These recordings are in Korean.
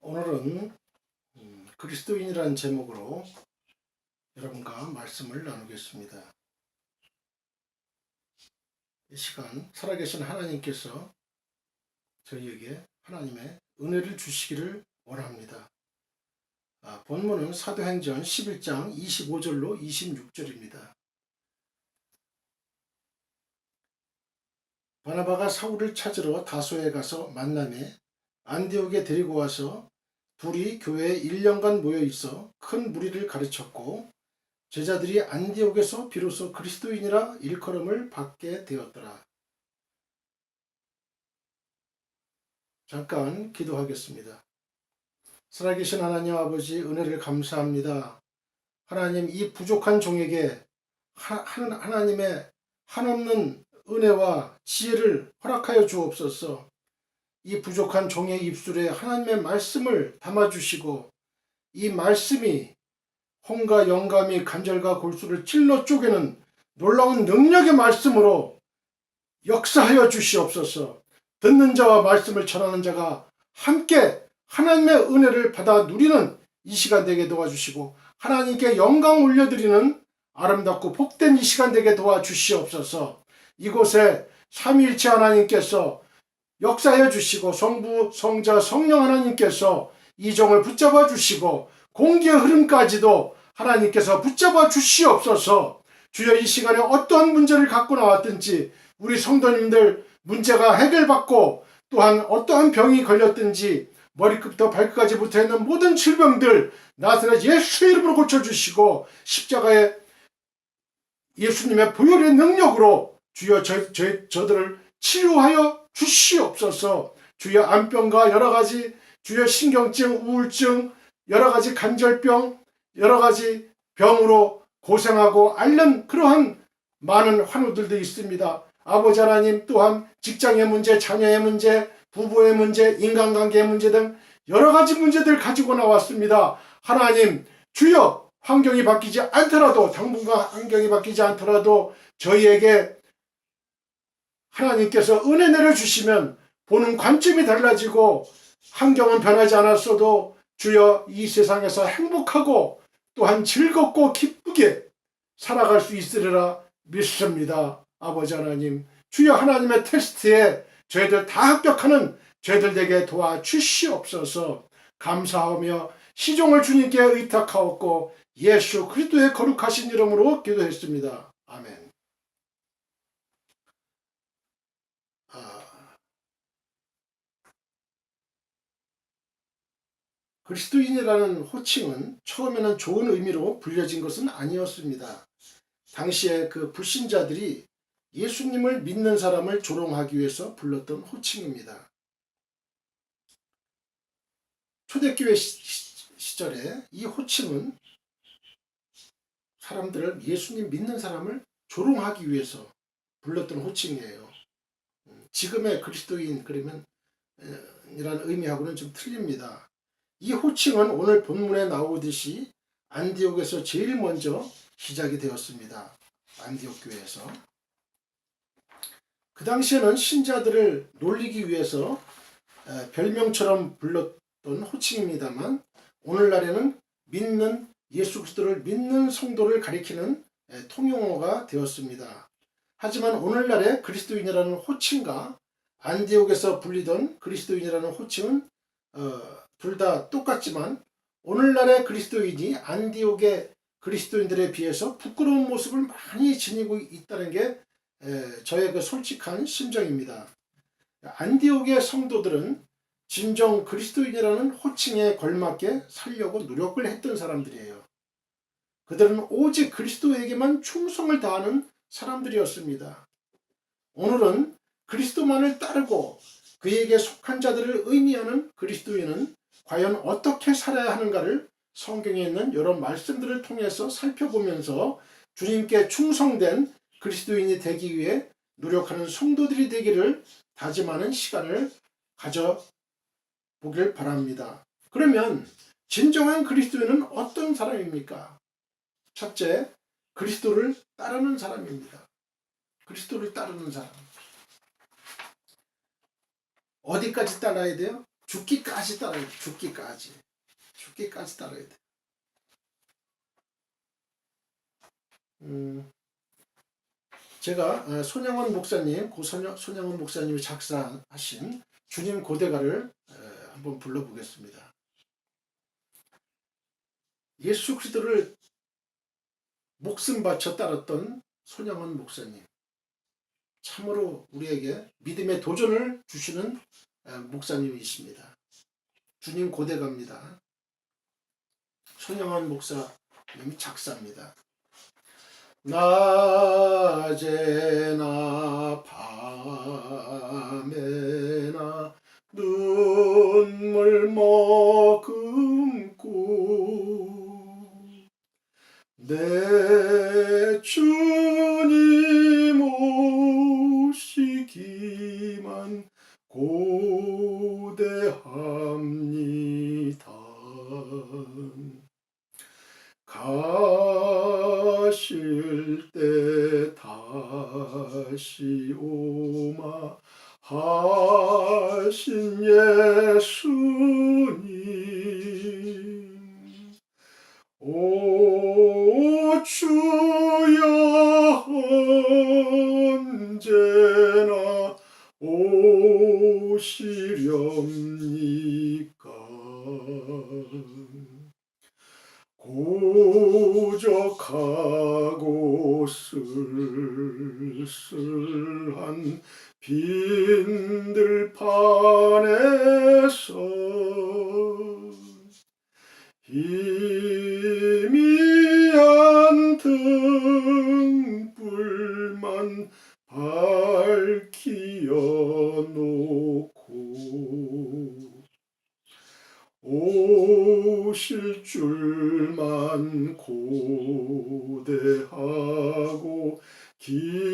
오늘은 그리스도인이라는 제목으로 여러분과 말씀을 나누겠습니다. 이 시간 살아계신 하나님께서 저희에게 하나님의 은혜를 주시기를 원합니다. 본문은 사도행전 11장 25절로 26절입니다. 바나바가 사울을 찾으러 다소에 가서 만나매 안디옥에 데리고 와서 둘이 교회에 1년간 모여 있어 큰 무리를 가르쳤고 제자들이 안디옥에서 비로소 그리스도인이라 일컬음을 받게 되었더라. 잠깐 기도하겠습니다. 살아계신 하나님 아버지, 은혜를 감사합니다. 하나님, 이 부족한 종에게 하나님의 한없는 은혜와 지혜를 허락하여 주옵소서. 이 부족한 종의 입술에 하나님의 말씀을 담아주시고 이 말씀이 혼과 영감이 간절과 골수를 찔러 쪼개는 놀라운 능력의 말씀으로 역사하여 주시옵소서. 듣는 자와 말씀을 전하는 자가 함께 하나님의 은혜를 받아 누리는 이 시간 되게 도와주시고 하나님께 영광 올려드리는 아름답고 복된 이 시간 되게 도와주시옵소서. 이곳에 삼위일체 하나님께서 역사해 주시고 성부, 성자, 성령 하나님께서 이 종을 붙잡아 주시고 공기의 흐름까지도 하나님께서 붙잡아 주시옵소서. 주여, 이 시간에 어떠한 문제를 갖고 나왔든지 우리 성도님들 문제가 해결받고 또한 어떠한 병이 걸렸든지 머리끝부터 발끝까지 붙어있는 모든 질병들 나사렛 예수의 이름으로 고쳐주시고 십자가의 예수님의 보혈의 능력으로 주여 저들을 치유하여 주시옵소서. 주여, 암병과 여러가지 주여 신경증, 우울증, 여러가지 간절병, 여러가지 병으로 고생하고 앓는 그러한 많은 환우들도 있습니다. 아버지 하나님, 또한 직장의 문제, 자녀의 문제, 부부의 문제, 인간관계의 문제 등 여러가지 문제들 가지고 나왔습니다. 하나님, 주여, 환경이 바뀌지 않더라도, 당분간 환경이 바뀌지 않더라도 저희에게 하나님께서 은혜 내려주시면 보는 관점이 달라지고 환경은 변하지 않았어도 주여, 이 세상에서 행복하고 또한 즐겁고 기쁘게 살아갈 수 있으리라 믿습니다. 아버지 하나님, 주여, 하나님의 테스트에 저희들 다 합격하는 저희들 되게 도와주시옵소서. 감사하며 시종을 주님께 의탁하옵고 예수 그리스도의 거룩하신 이름으로 기도했습니다. 아멘. 그리스도인이라는 호칭은 처음에는 좋은 의미로 불려진 것은 아니었습니다. 당시에 그 불신자들이 예수님을 믿는 사람을 조롱하기 위해서 불렀던 호칭입니다. 초대교회 시절에 이 호칭은 사람들을, 예수님 믿는 사람을 조롱하기 위해서 불렀던 호칭이에요. 지금의 그리스도인 그러면 이라는 의미하고는 좀 틀립니다. 이 호칭은 오늘 본문에 나오듯이 안디옥에서 제일 먼저 시작이 되었습니다. 안디옥 교회에서. 그 당시에는 신자들을 놀리기 위해서 별명처럼 불렀던 호칭입니다만 오늘날에는 믿는 예수 그리스도를 믿는 성도를 가리키는 통용어가 되었습니다. 하지만 오늘날의 그리스도인이라는 호칭과 안디옥에서 불리던 그리스도인이라는 호칭은 둘 다 똑같지만 오늘날의 그리스도인이 안디옥의 그리스도인들에 비해서 부끄러운 모습을 많이 지니고 있다는 게 저의 그 솔직한 심정입니다. 안디옥의 성도들은 진정 그리스도인이라는 호칭에 걸맞게 살려고 노력을 했던 사람들이에요. 그들은 오직 그리스도에게만 충성을 다하는 사람들이었습니다. 오늘은 그리스도만을 따르고 그에게 속한 자들을 의미하는 그리스도인은 과연 어떻게 살아야 하는가를 성경에 있는 여러 말씀들을 통해서 살펴보면서 주님께 충성된 그리스도인이 되기 위해 노력하는 성도들이 되기를 다짐하는 시간을 가져보길 바랍니다. 그러면 진정한 그리스도인은 어떤 사람입니까? 첫째, 그리스도를 따르는 사람입니다. 그리스도를 따르는 사람. 어디까지 따라야 돼요? 죽기까지 따라야 돼. 죽기까지 따라야 돼. 제가 손양원 목사님, 손양원 목사님이 작사하신 주님 고대가를 한번 불러보겠습니다. 예수 그리스도를 목숨 바쳐 따랐던 손양원 목사님, 참으로 우리에게 믿음의 도전을 주시는 목사님이십니다. 주님 고대가입니다. 손양원 목사님이 작사입니다. 낮에나 밤에나 눈물 머금고 내 주님 오시기만 고대합니다. 가실 때 다시 오마 하신 예수님, 오 주여 언제나 오시렵니까? 고적하고 쓸쓸한 빈들판에서 희미한 등불만 밝히어 놓고 오실 줄만 고대하고 기다리오니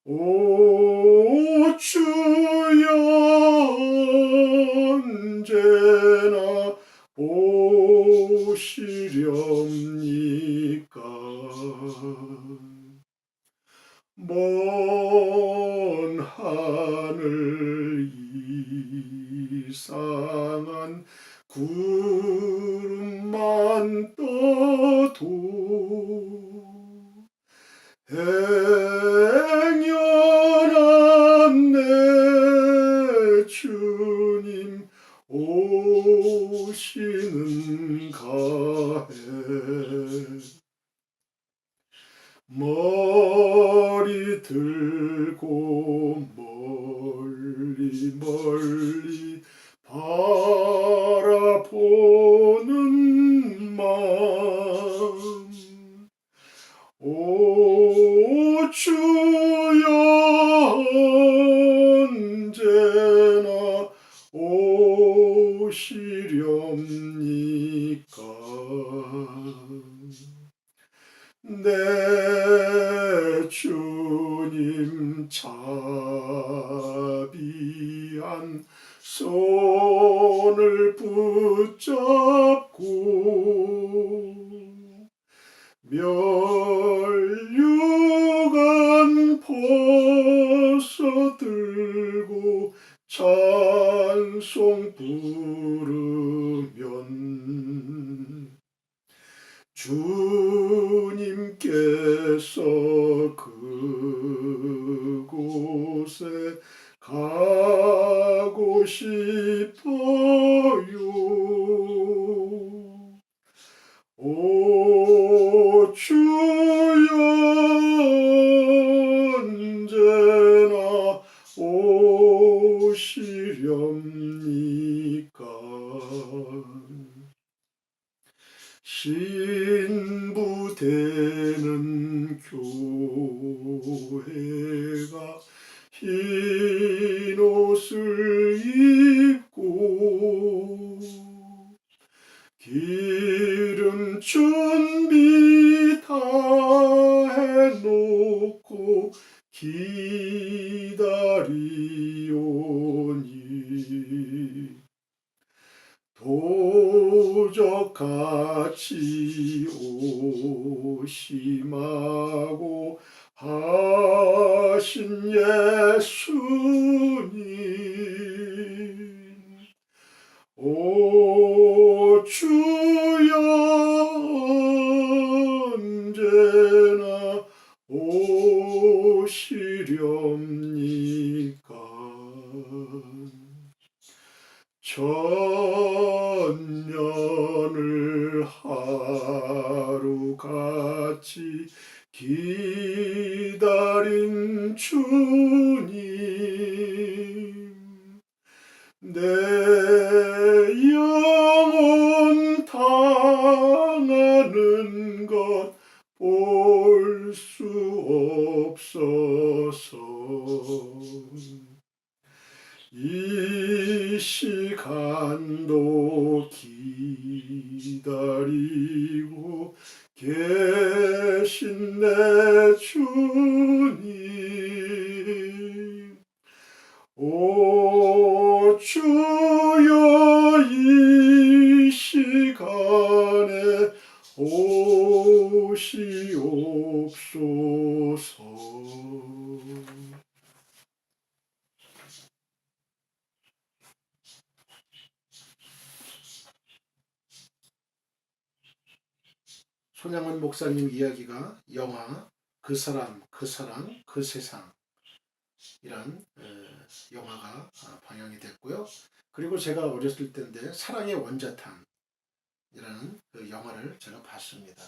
오 주여 언제나 오시렵니까? 먼 하늘 이상한 구름만 떠도 행여한 내 주님 오시는가 해 머리 들고 멀리 멀리 바라보는 마음 오 주여 언제나 오시렵니까? 내 주님 자비한 손을 붙잡고 멸류관 벗어들고 찬송 부르면 주님께서 그곳에 가고 싶어요. 오 주여 언제나 오시렵니까? 신부되는 교회가 흰 옷을 입고 기름 준비 다 해놓고 기다리오니 도적같이 조심하고 하신 예수님, 오 주여 언제나 오시렵니까? 천년을 하루같이 기다린 주님, 내 영혼 당하는 것 볼 수 없어서 이 시간도 기다리고 계신 내 주님, 오 주여 이 시간에 오시옵소서. 손양원 목사님 이야기가 영화 그 사람, 그 사랑, 그 세상 이란 영화가 방영이 됐고요. 그리고 제가 어렸을 때인데 사랑의 원자탄 이라는 그 영화를 제가 봤습니다.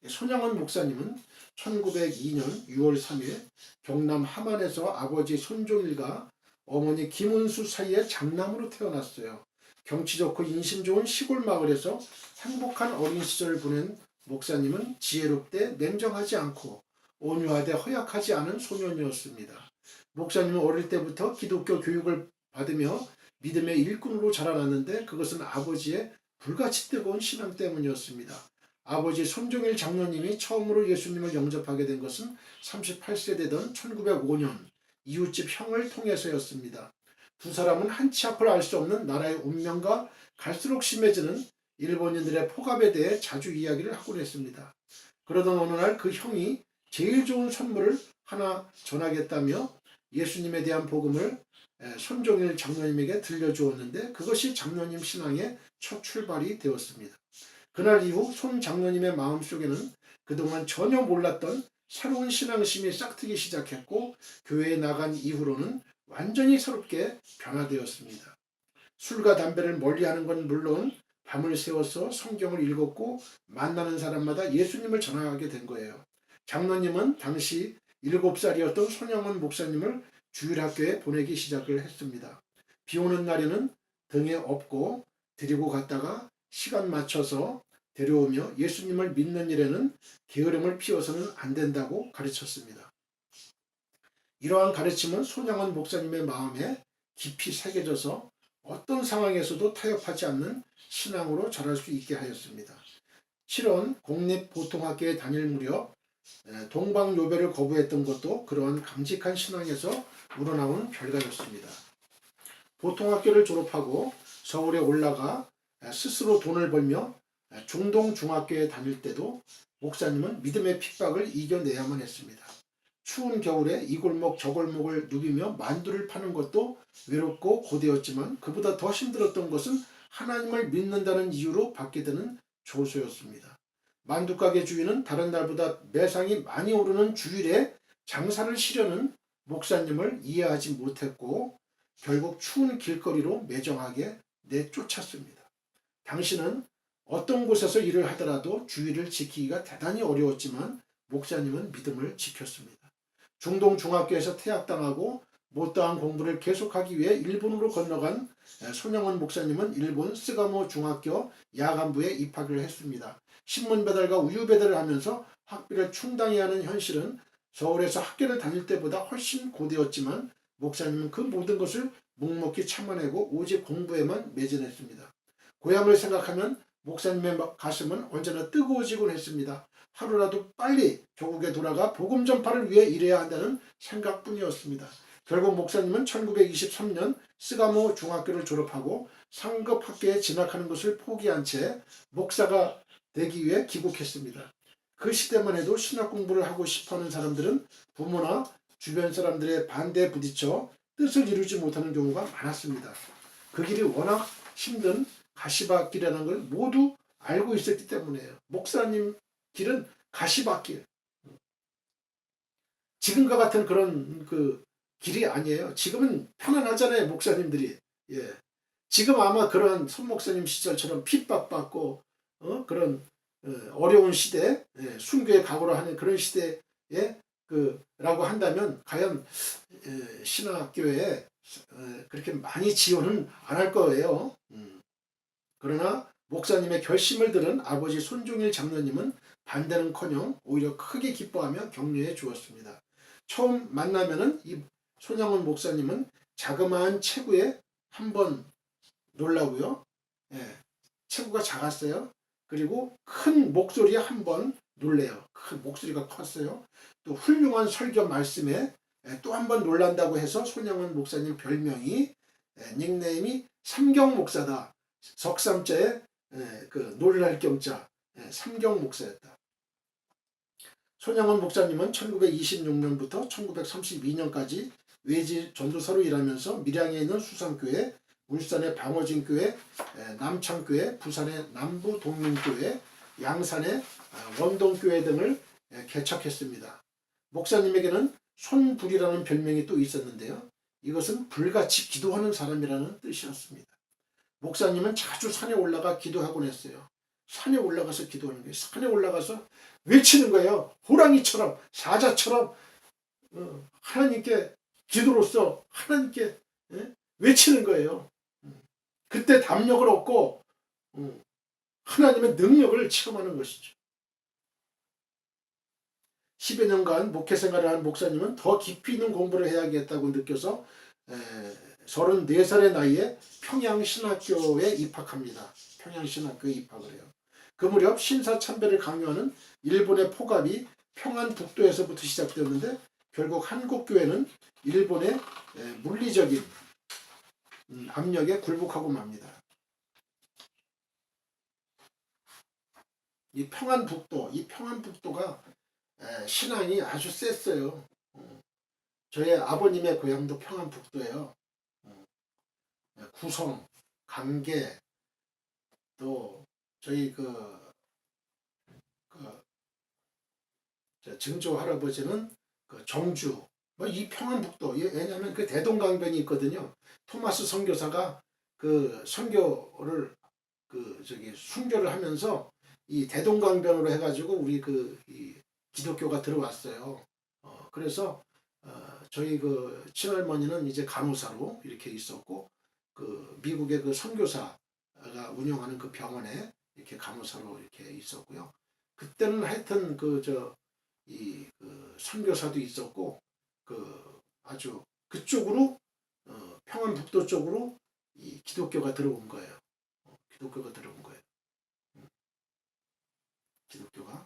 손양원 목사님은 1902년 6월 3일 경남 함안에서 아버지 손종일과 어머니 김은수 사이에 장남으로 태어났어요. 경치 좋고 인심 좋은 시골 마을에서 행복한 어린 시절을 보낸 목사님은 지혜롭되 냉정하지 않고 온유하되 허약하지 않은 소년이었습니다. 목사님은 어릴 때부터 기독교 교육을 받으며 믿음의 일꾼으로 자라났는데 그것은 아버지의 불같이 뜨거운 신앙 때문이었습니다. 아버지 손종일 장로님이 처음으로 예수님을 영접하게 된 것은 38세 되던 1905년 이웃집 형을 통해서였습니다. 두 사람은 한치 앞을 알 수 없는 나라의 운명과 갈수록 심해지는 일본인들의 폭압에 대해 자주 이야기를 하곤 했습니다. 그러던 어느 날 그 형이 제일 좋은 선물을 하나 전하겠다며 예수님에 대한 복음을 손종일 장로님에게 들려주었는데 그것이 장로님 신앙의 첫 출발이 되었습니다. 그날 이후 손 장로님의 마음속에는 그동안 전혀 몰랐던 새로운 신앙심이 싹트기 시작했고 교회에 나간 이후로는 완전히 새롭게 변화되었습니다. 술과 담배를 멀리하는 건 물론 밤을 새워서 성경을 읽었고 만나는 사람마다 예수님을 전하게 된 거예요. 장로님은 당시 7살이었던 손양원 목사님을 주일학교에 보내기 시작을 했습니다. 비 오는 날에는 등에 업고 데리고 갔다가 시간 맞춰서 데려오며 예수님을 믿는 일에는 게으름을 피워서는 안 된다고 가르쳤습니다. 이러한 가르침은 손양원 목사님의 마음에 깊이 새겨져서 어떤 상황에서도 타협하지 않는 신앙으로 자랄 수 있게 하였습니다. 실은 공립보통학교에 다닐 무렵 동방요배를 거부했던 것도 그러한 강직한 신앙에서 우러나온 결과였습니다. 보통학교를 졸업하고 서울에 올라가 스스로 돈을 벌며 중동중학교에 다닐 때도 목사님은 믿음의 핍박을 이겨내야만 했습니다. 추운 겨울에 이 골목 저 골목을 누비며 만두를 파는 것도 외롭고 고되었지만 그보다 더 힘들었던 것은 하나님을 믿는다는 이유로 받게 되는 조소였습니다. 만두가게 주인은 다른 날보다 매상이 많이 오르는 주일에 장사를 쉬려는 목사님을 이해하지 못했고 결국 추운 길거리로 매정하게 내쫓았습니다. 당신은 어떤 곳에서 일을 하더라도 주의를 지키기가 대단히 어려웠지만 목사님은 믿음을 지켰습니다. 중동중학교에서 퇴학당하고 못다한 공부를 계속하기 위해 일본으로 건너간 손양원 목사님은 일본 스가모 중학교 야간부에 입학을 했습니다. 신문 배달과 우유 배달을 하면서 학비를 충당해야 하는 현실은 서울에서 학교를 다닐 때보다 훨씬 고되었지만 목사님은 그 모든 것을 묵묵히 참아내고 오직 공부에만 매진했습니다. 고향을 생각하면 목사님의 가슴은 언제나 뜨거워지곤 했습니다. 하루라도 빨리 조국에 돌아가 복음 전파를 위해 일해야 한다는 생각뿐이었습니다. 결국 목사님은 1923년 스가모 중학교를 졸업하고 상급 학교에 진학하는 것을 포기한 채 목사가 되기 위해 귀국했습니다. 그 시대만 해도 신학 공부를 하고 싶어하는 사람들은 부모나 주변 사람들의 반대에 부딪혀 뜻을 이루지 못하는 경우가 많았습니다. 그 길이 워낙 힘든 가시밭길이라는 걸 모두 알고 있었기 때문에요. 목사님 길은 가시밭길. 지금과 같은 그런 그 길이 아니에요. 지금은 편안하잖아요, 목사님들이. 예. 지금 아마 그런 손 목사님 시절처럼 핍박받고 그런 어려운 시대, 순교의 각오로 하는 그런 시대에 라고 한다면 과연 신학교에 그렇게 많이 지원은 안 할 거예요. 그러나 목사님의 결심을 들은 아버지 손종일 장로님은 반대는커녕 오히려 크게 기뻐하며 격려해 주었습니다. 처음 만나면은 이 손양원 목사님은 자그마한 체구에 한번 놀라고요. 체구가 작았어요. 그리고 큰 목소리에 한번 놀래요. 큰 목소리가 컸어요. 또 훌륭한 설교 말씀에 또 한 번 놀란다고 해서 손양원 목사님 별명이 닉네임이 삼경 목사다. 석삼자에 그 놀랄 경자 삼경 목사였다. 손양원 목사님은 1926년부터 1932년까지 외지 전도사로 일하면서 밀양에 있는 수산교회, 울산의 방어진교회, 남창교회, 부산의 남부동민교회, 양산의 원동교회 등을 개척했습니다. 목사님에게는 손불이라는 별명이 또 있었는데요. 이것은 불같이 기도하는 사람이라는 뜻이었습니다. 목사님은 자주 산에 올라가 기도하곤 했어요. 산에 올라가서 기도하는 거예요. 산에 올라가서 외치는 거예요. 호랑이처럼 사자처럼 하나님께 기도로서 하나님께 외치는 거예요. 그때 담력을 얻고 하나님의 능력을 체험하는 것이죠. 10여 년간 목회 생활을 한 목사님은 더 깊이 있는 공부를 해야겠다고 느껴서 34살의 나이에 평양신학교에 입학합니다. 평양신학교에 입학을 해요. 그 무렵 신사참배를 강요하는 일본의 포갑이 평안북도에서부터 시작되었는데 결국 한국교회는 일본의 물리적인 압력에 굴복하고 맙니다. 이 평안북도가 신앙이 아주 셌어요. 저의 아버님의 고향도 평안북도예요. 구성, 감계, 또 저희 증조 할아버지는 정주, 이 평안북도, 왜냐하면 그 대동강변이 있거든요. 토마스 선교사가 그 선교를 순교를 하면서 이 대동강변으로 해가지고 우리 이 기독교가 들어왔어요. 그래서 저희 친할머니는 이제 간호사로 이렇게 있었고 미국의 선교사가 운영하는 그 병원에 이렇게 간호사로 이렇게 있었고요. 그때는 하여튼 선교사도 있었고 아주 그쪽으로 평안북도 쪽으로 이 기독교가 들어온 거예요. 기독교가 들어온 거예요. 기독교가.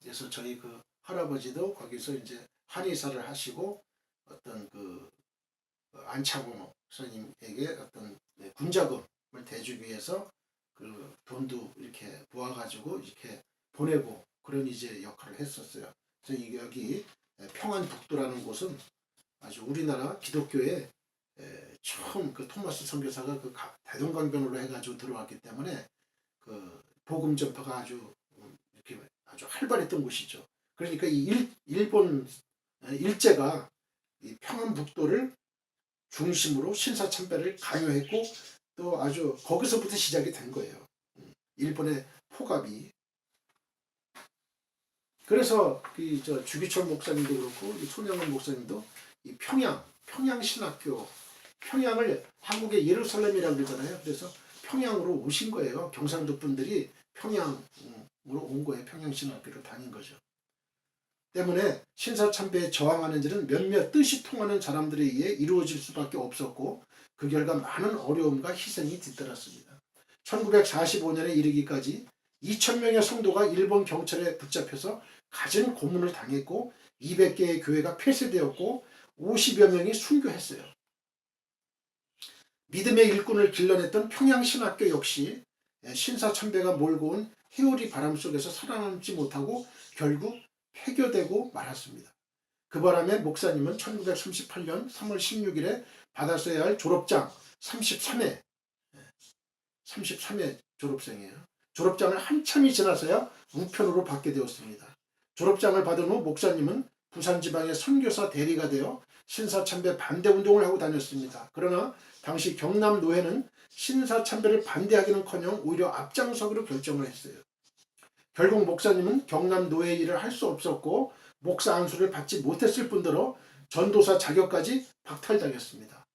그래서 저희 할아버지도 거기서 이제 한의사를 하시고 어떤 안창호 선생님에게 어떤 군자금을 대주기 위해서 돈도 이렇게 모아가지고 이렇게 보내고 그런 이제 역할을 했었어요. 그래서 여기 평안북도라는 곳은 아주 우리나라 기독교에 처음 토마스 선교사가 대동강변으로 해가지고 들어왔기 때문에 복음 전파가 아주 이렇게 아주 활발했던 곳이죠. 그러니까 이 일본 일제가 이 평안북도를 중심으로 신사참배를 강요했고 또 아주 거기서부터 시작이 된 거예요. 일본의 포갑이. 그래서 주기철 목사님도 그렇고 손양원 목사님도 이 평양신학교, 평양을 한국의 예루살렘이라고 그러잖아요. 그래서 평양으로 오신 거예요. 경상도 분들이 평양으로 온 거예요. 평양신학교를 다닌 거죠. 때문에 신사참배에 저항하는 일은 몇몇 뜻이 통하는 사람들에 의해 이루어질 수밖에 없었고 그 결과 많은 어려움과 희생이 뒤따랐습니다. 1945년에 이르기까지 2,000명의 성도가 일본 경찰에 붙잡혀서 갖은 고문을 당했고 200개의 교회가 폐쇄되었고 50여 명이 순교했어요. 믿음의 일꾼을 길러냈던 평양신학교 역시 신사참배가 몰고 온 회오리 바람 속에서 살아남지 못하고 결국 폐교되고 말았습니다. 그 바람에 목사님은 1938년 3월 16일에 받았어야 할 졸업장 33회 졸업생이에요. 졸업장을 한참이 지나서야 우편으로 받게 되었습니다. 졸업장을 받은 후 목사님은 부산지방의 선교사 대리가 되어 신사참배 반대운동을 하고 다녔습니다. 그러나 당시 경남노회는 신사참배를 반대하기는커녕 오히려 앞장서기로 결정을 했어요. 결국 목사님은 경남노회 일을 할 수 없었고 목사 안수를 받지 못했을 뿐더러 전도사 자격까지 박탈당했습니다.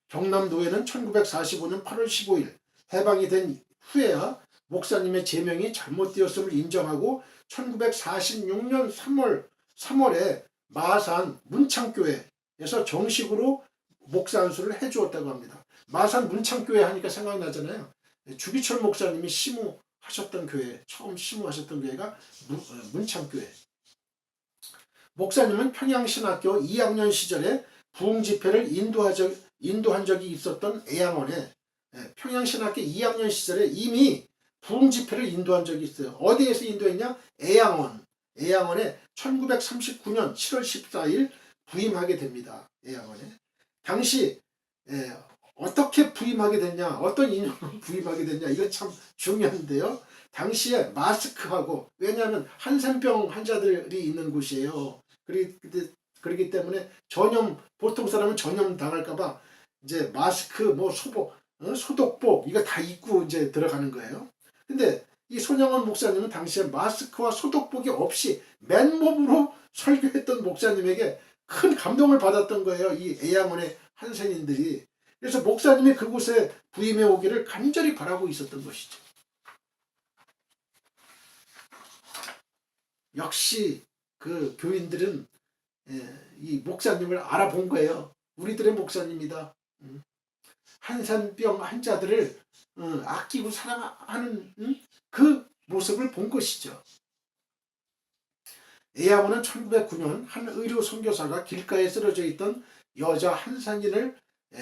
경남노회는 1945년 8월 15일 해방이 된 후에야 목사님의 제명이 잘못되었음을 인정하고 1946년 3월에 마산 문창교회에서 정식으로 목사 안수를 해주었다고 합니다. 마산 문창교회 하니까 생각나잖아요. 주기철 목사님이 심우하셨던 교회, 처음 심우하셨던 교회가 문창교회. 목사님은 평양신학교 2학년 시절에 부흥집회를 인도한 적이 있었던 애양원에 평양신학교 2학년 시절에 이미 부흥집회를 인도한 적이 있어요. 어디에서 인도했냐? 애양원에 1939년 7월 14일 부임하게 됩니다. 애양원에. 당시 어떻게 부임하게 됐냐, 어떤 인연으로 부임하게 됐냐, 이거 참 중요한데요. 당시에 마스크하고, 왜냐하면 한센병 환자들이 있는 곳이에요. 그렇기 때문에 보통 사람은 전염 당할까봐 이제 마스크, 소독복 이거 다 입고 이제 들어가는 거예요. 근데 이 손영원 목사님은 당시에 마스크와 소독복이 없이 맨몸으로 설교했던 목사님에게 큰 감동을 받았던 거예요. 이 애양원의 한센인들이. 그래서 목사님이 그곳에 부임해 오기를 간절히 바라고 있었던 것이죠. 역시 그 교인들은 이 목사님을 알아본 거예요. 우리들의 목사님이다. 한센병 환자들을 아끼고 사랑하는 그 모습을 본 것이죠. 애양원은 1909년 한 의료 선교사가 길가에 쓰러져 있던 여자 한산인을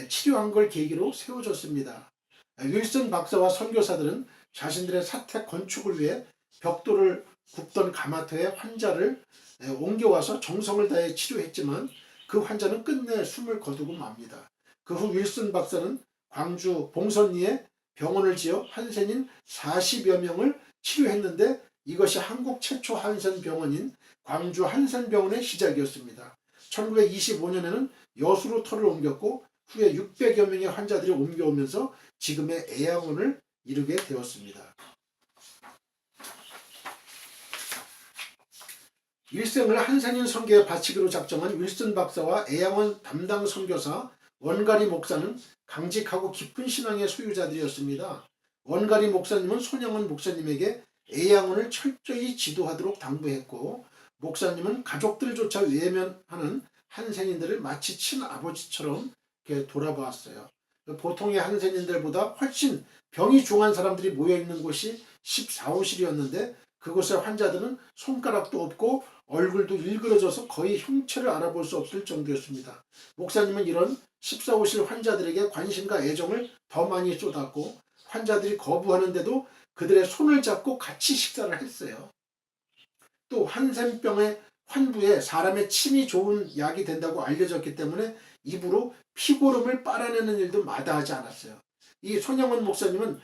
치료한 걸 계기로 세워졌습니다. 윌슨 박사와 선교사들은 자신들의 사택 건축을 위해 벽돌을 굽던 가마터에 환자를 옮겨와서 정성을 다해 치료했지만 그 환자는 끝내 숨을 거두고 맙니다. 그 후 윌슨 박사는 광주 봉선리에 병원을 지어 한센인 40여 명을 치료했는데 이것이 한국 최초 한센병원인 광주 한센병원의 시작이었습니다. 1925년에는 여수로 터를 옮겼고 후에 600여 명의 환자들이 옮겨오면서 지금의 애양원을 이루게 되었습니다. 일생을 한센인 선교에 바치기로 작정한 윌슨 박사와 애양원 담당 선교사 원가리 목사는 강직하고 깊은 신앙의 소유자들이었습니다. 원가리 목사님은 손영원 목사님에게 애양원을 철저히 지도하도록 당부했고 목사님은 가족들조차 외면하는 한센인들을 마치 친아버지처럼 돌아보았어요. 보통의 한센인들보다 훨씬 병이 중한 사람들이 모여있는 곳이 14호실이었는데 그곳의 환자들은 손가락도 없고 얼굴도 일그러져서 거의 형체를 알아볼 수 없을 정도였습니다. 목사님은 이런 14호실 환자들에게 관심과 애정을 더 많이 쏟았고 환자들이 거부하는데도 그들의 손을 잡고 같이 식사를 했어요. 또 한센병의 환부에 사람의 침이 좋은 약이 된다고 알려졌기 때문에 입으로 피고름을 빨아내는 일도 마다하지 않았어요. 이 손영원 목사님은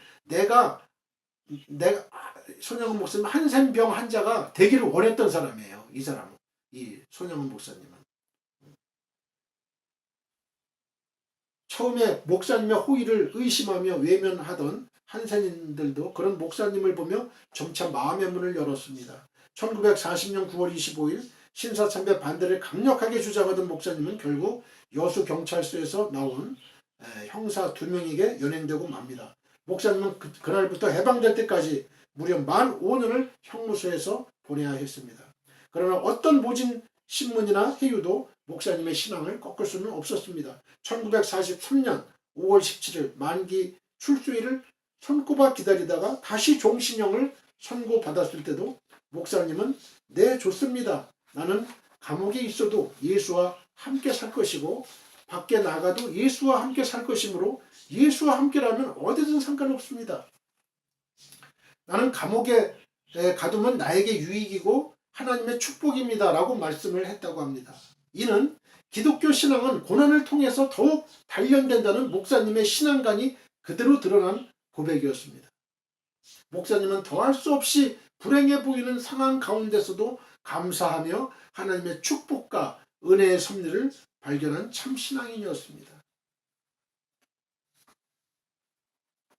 손영원 목사님은 한센병 환자가 되기를 원했던 사람이에요. 이 사람은. 이 손영원 목사님은. 처음에 목사님의 호의를 의심하며 외면하던 한센인들도 그런 목사님을 보며 점차 마음의 문을 열었습니다. 1940년 9월 25일 신사참배 반대를 강력하게 주장하던 목사님은 결국 여수경찰서에서 나온 형사 2명에게 연행되고 맙니다. 목사님은 그날부터 해방될 때까지 무려 만 5년을 형무소에서 보내야 했습니다. 그러나 어떤 모진 신문이나 해유도 목사님의 신앙을 꺾을 수는 없었습니다. 1943년 5월 17일 만기 출소일을 손꼽아 기다리다가 다시 종신형을 선고받았을 때도 목사님은 네, 좋습니다. 나는 감옥에 있어도 예수와 함께 살 것이고 밖에 나가도 예수와 함께 살 것이므로 예수와 함께라면 어디든 상관없습니다. 나는 감옥에 가두면 나에게 유익이고 하나님의 축복입니다 라고 말씀을 했다고 합니다. 이는 기독교 신앙은 고난을 통해서 더욱 단련된다는 목사님의 신앙관이 그대로 드러난 고백이었습니다. 목사님은 더할 수 없이 불행해 보이는 상황 가운데서도 감사하며 하나님의 축복과 은혜의 섭리를 발견한 참 신앙인이었습니다.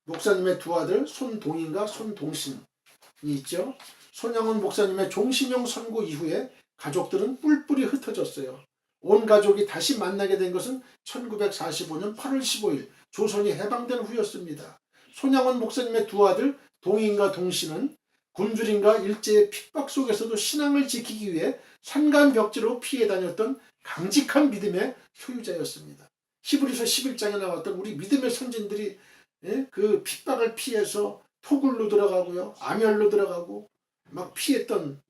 목사님의 두 아들 손동인과 손동신이 있죠. 손양원 목사님의 종신형 선고 이후에 가족들은 뿔뿔이 흩어졌어요. 온 가족이 다시 만나게 된 것은 1945년 8월 15일 조선이 해방된 후였습니다. 손양원 목사님의 두 아들 동인과 동신은 굶주림과 일제의 핍박 속에서도 신앙을 지키기 위해 산간벽지로 피해 다녔던 강직한 믿음의 소유자였습니다. 히브리서 11장에 나왔던 우리 믿음의 선진들이 그 핍박을 피해서 토굴로 들어가고요, 암열로 들어가고 막 피했던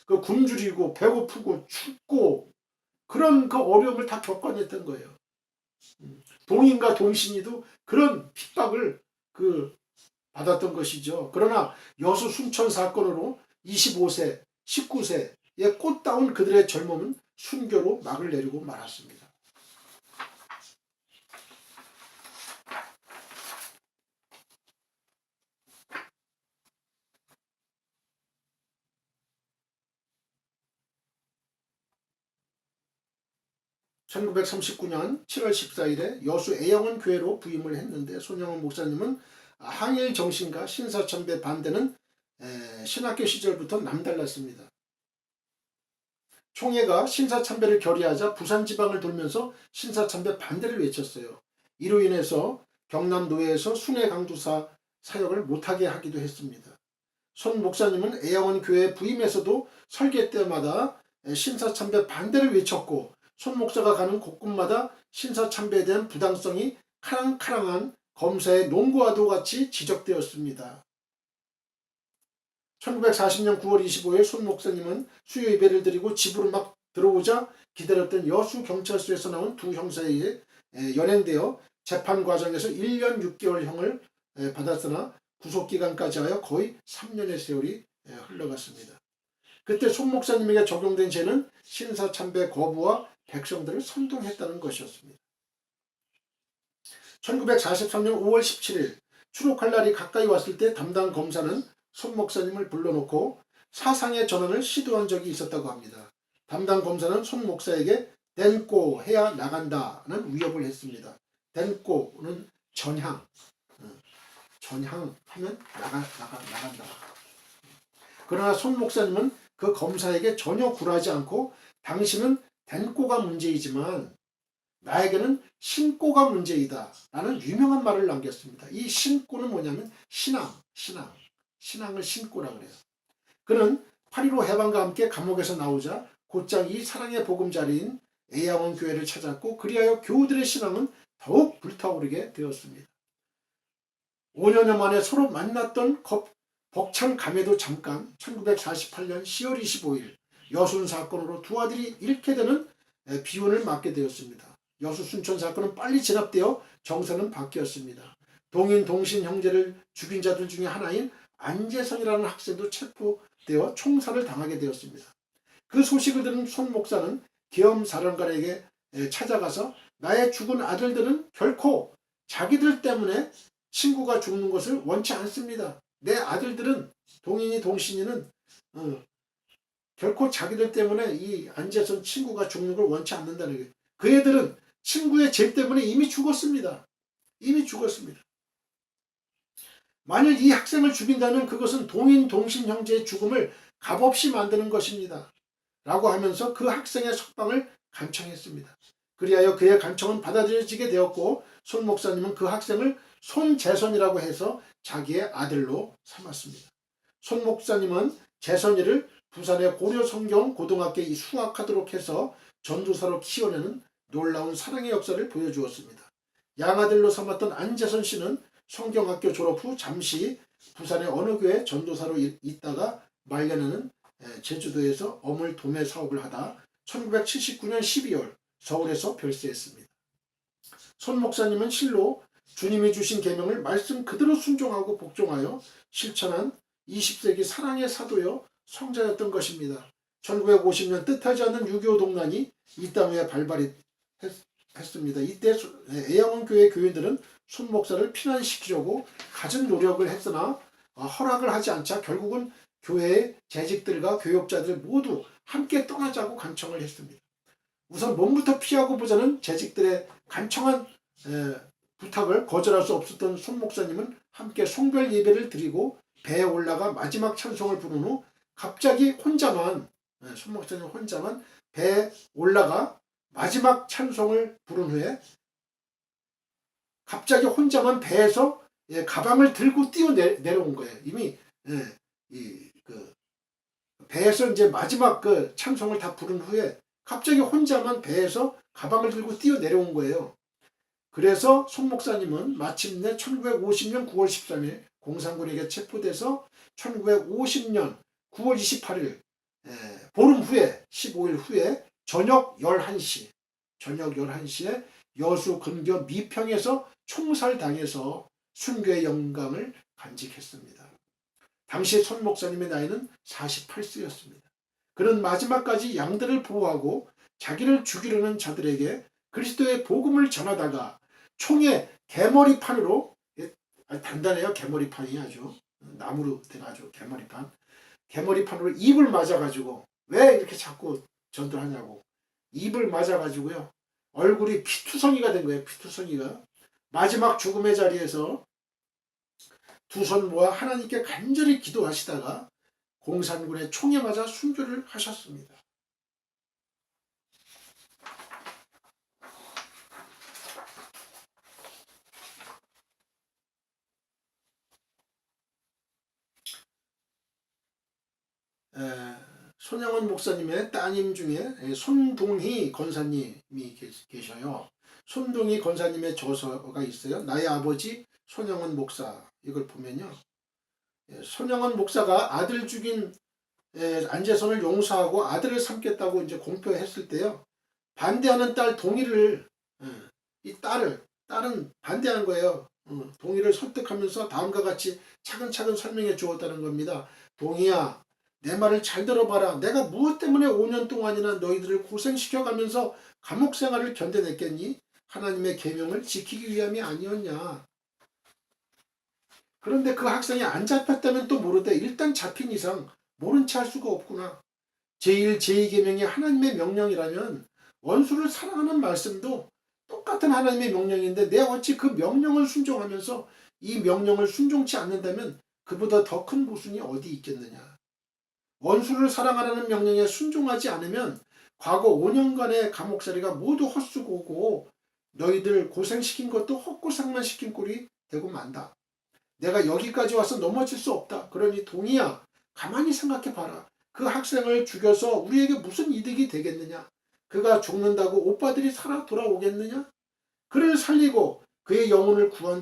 그 굶주리고 배고프고 춥고 그런 그 어려움을 다 겪어냈던 거예요. 동인과 동신이도 그런 핍박을 받았던 것이죠. 그러나 여수 순천 사건으로 25세, 19세에 꽃다운 그들의 젊음은 순교로 막을 내리고 말았습니다. (1939년 7월 14일에) 여수 애영원 교회로 부임을 했는데 손영원 목사님은 항일 정신과 신사참배 반대는 신학교 시절부터 남달랐습니다. 총회가 신사참배를 결의하자 부산지방을 돌면서 신사참배 반대를 외쳤어요. 이로 인해서 경남노회에서 순회 강도사 사역을 못하게 하기도 했습니다. 손 목사님은 애영원 교회에 부임해서도 설계 때마다 신사참배 반대를 외쳤고 손 목사가 가는 곳곳마다 신사참배에 대한 부당성이 카랑카랑한 검사의 농구와도 같이 지적되었습니다. 1940년 9월 25일 손 목사님은 수요 예배를 드리고 집으로 막 들어오자 기다렸던 여수 경찰서에서 나온 두 형사에 의해 연행되어 재판 과정에서 1년 6개월형을 받았으나 구속기간까지 하여 거의 3년의 세월이 흘러갔습니다. 그때 손 목사님에게 적용된 죄는 신사참배 거부와 백성들을 선동했다는 것이었습니다. 1943년 5월 17일 추록할 날이 가까이 왔을 때 담당 검사는 손 목사님을 불러놓고 사상의 전환을 시도한 적이 있었다고 합니다. 담당 검사는 손 목사에게 댄꼬 해야 나간다는 위협을 했습니다. 댄꼬는 전향, 전향하면 나간다. 그러나 손 목사님은 그 검사에게 전혀 굴하지 않고 당신은 댄꼬가 문제이지만 나에게는 신꼬가 문제이다 라는 유명한 말을 남겼습니다. 이 신꼬는 뭐냐면 신앙을 신꼬라 그래요. 그는 8.15 해방과 함께 감옥에서 나오자 곧장 이 사랑의 보금자리인 애양원 교회를 찾았고 그리하여 교우들의 신앙은 더욱 불타오르게 되었습니다. 5년여 만에 서로 만났던 벅찬 감회도 잠깐 1948년 10월 25일 여순 사건으로 두 아들이 잃게 되는 비운을 맞게 되었습니다. 여수 순천 사건은 빨리 진압되어 정서는 바뀌었습니다. 동인 동신 형제를 죽인 자들 중에 하나인 안재성이라는 학생도 체포되어 총살을 당하게 되었습니다. 그 소식을 들은 손 목사는 계엄사령관에게 찾아가서 나의 죽은 아들들은 결코 자기들 때문에 친구가 죽는 것을 원치 않습니다. 내 아들들은 동인이 동신이는 결코 자기들 때문에 이 안재성 친구가 죽는 걸 원치 않는다는 거예요. 그 애들은 친구의 죄 때문에 이미 죽었습니다. 만일 이 학생을 죽인다면 그것은 동인 동신 형제의 죽음을 값없이 만드는 것입니다. 라고 하면서 그 학생의 석방을 간청했습니다. 그리하여 그의 간청은 받아들여지게 되었고 손 목사님은 그 학생을 손재선이라고 해서 자기의 아들로 삼았습니다. 손 목사님은 재선이를 부산의 고려성경고등학교에 수학하도록 해서 전도사로 키워내는 놀라운 사랑의 역사를 보여주었습니다. 양아들로 삼았던 안재선 씨는 성경학교 졸업 후 잠시 부산의 어느 교회 전도사로 있다가 말년에는 제주도에서 어물 도매 사업을 하다 1979년 12월 서울에서 별세했습니다. 손 목사님은 실로 주님이 주신 계명을 말씀 그대로 순종하고 복종하여 실천한 20세기 사랑의 사도요 성자였던 것입니다. 1950년 뜻하지 않는 6.25 동란이 이 땅에 발발했습니다. 이때 애양원 교회 교인들은 손 목사를 피난시키려고 갖은 노력을 했으나 허락을 하지 않자 결국은 교회의 재직들과 교역자들 모두 함께 떠나자고 간청을 했습니다. 우선 몸부터 피하고 보자는 재직들의 간청한 부탁을 거절할 수 없었던 손 목사님은 함께 송별 예배를 드리고 배에 올라가 마지막 찬송을 부른 후 갑자기 혼자만 손 목사님 혼자만 배에 올라가 마지막 찬송을 부른 후에 갑자기 혼자만 배에서 가방을 들고 뛰어 내려온 거예요. 이미 배에서 이제 마지막 그 찬송을 다 부른 후에 갑자기 혼자만 배에서 가방을 들고 뛰어 내려온 거예요. 그래서 손 목사님은 마침내 1950년 9월 13일 공산군에게 체포돼서 1950년 9월 28일 보름 후에 15일 후에 저녁 11시에 여수 근교 미평에서 총살당해서 순교의 영광을 간직했습니다. 당시 손 목사님의 나이는 48세였습니다. 그는 마지막까지 양들을 보호하고 자기를 죽이려는 자들에게 그리스도의 복음을 전하다가 총에 개머리판으로, 단단해요. 개머리판이 아주 나무로 된 아주 개머리판으로 입을 맞아가지고, 왜 이렇게 자꾸 전도하냐고 입을 맞아가지고요 얼굴이 피투성이가 된 거예요. 피투성이가 마지막 죽음의 자리에서 두 손 모아 하나님께 간절히 기도하시다가 공산군의 총에 맞아 순교를 하셨습니다. 손영원 목사님의 따님 중에 손동희 권사님이 계셔요. 손동희 권사님의 저서가 있어요. 나의 아버지 손영원 목사. 이걸 보면요, 손영원 목사가 아들 죽인 안재선을 용서하고 아들을 삼겠다고 이제 공표했을 때요, 반대하는 딸 동희를, 이 딸은 반대한 거예요. 동희를 설득하면서 다음과 같이 차근차근 설명해 주었다는 겁니다. 동희야, 내 말을 잘 들어봐라. 내가 무엇 때문에 5년 동안이나 너희들을 고생시켜가면서 감옥 생활을 견뎌냈겠니? 하나님의 계명을 지키기 위함이 아니었냐. 그런데 그 학생이 안 잡혔다면 또 모르되 일단 잡힌 이상 모른 체 할 수가 없구나. 제1, 제2계명이 하나님의 명령이라면 원수를 사랑하는 말씀도 똑같은 하나님의 명령인데 내가 어찌 그 명령을 순종하면서 이 명령을 순종치 않는다면 그보다 더 큰 모순이 어디 있겠느냐. 원수를 사랑하라는 명령에 순종하지 않으면 과거 5년간의 감옥살이가 모두 헛수고고 너희들 고생시킨 것도 헛고생만 시킨 꼴이 되고 만다. 내가 여기까지 와서 넘어질 수 없다. 그러니 동희야, 가만히 생각해봐라. 그 학생을 죽여서 우리에게 무슨 이득이 되겠느냐. 그가 죽는다고 오빠들이 살아 돌아오겠느냐. 그를 살리고 그의 영혼을 구한